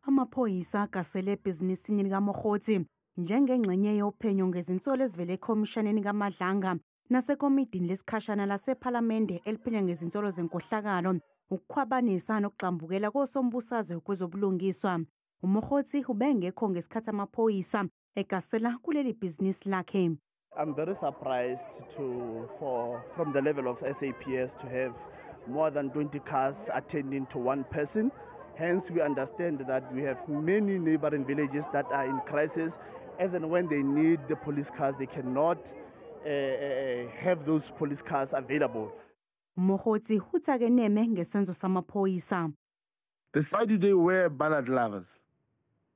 Amaphoyisa agasele ebhizinisini likaMokgosi njengengxenye yophenyo ngezinsolo ezivele eKhomishaneni kaMadlanga nasekomidini lesikhashana lasePhalamende eliphenya ngezinsolo zenkohlakalo, ukukhwabanisa nokugxambukela kosombusazwe kwezobulungiswa. uMokgosi ubengekho ngesikhathi amaphoyisa egasela kuleli bhizinisi lakhe. I'm very surprised from the level of SAPS to have more than 20 cars attending to one person. Hence, we understand that we have many neighboring villages that are in crisis. As and when they need the police cars, they cannot have those police cars available. uMokgosi uthi-ke neme ngesenzo samaphoyisa. Why do they wear balaclavas?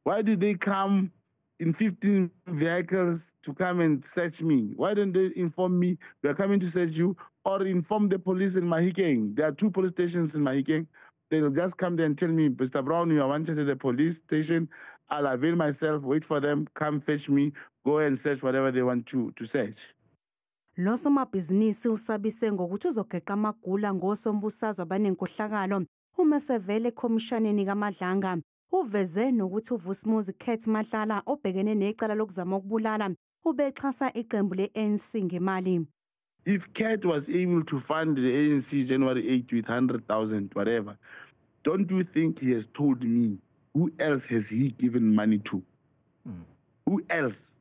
Why do they come in 15 vehicles to come and search me? Why don't they inform me we are coming to search you, or inform the police in Mahikeng? There are 2 police stations in Mahikeng. They'll just come there and tell me, Mr. Brown, you are wanted at the police station. I'll avail myself, wait for them, come fetch me, go and search whatever they want to search. Lo somabhizinisi usabise ngokuthi uzogeqa amagula ngosombusazwe abanenkohlakalo uma sevele eKhomishaneni kaMadlanga. Uveze nokuthi uVusumuzi Khet Mahlala obhekene necala lokuzama ukubulala ubexhasa iqembu le-ANC ngemali. If Khet was able to fund the ANC January 8 with 100,000, whatever, don't you think he has told me who else has he given money to? Who else?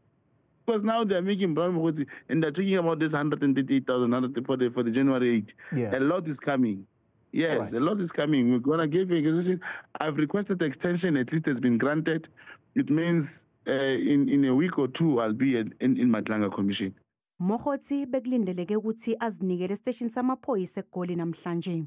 Because now they're making Brown Mokgosi and they're talking about this 138,000 for the January 8. Yeah. A lot is coming. Yes, right. A lot is coming. We're going to give a I've requested the extension, at least it's been granted. It means in a week or 2, I'll be in Madlanga Commission. Mokgosi bekulindeleke ukuthi azinikele esiteshini samaphoyisa eGoli namhlanje.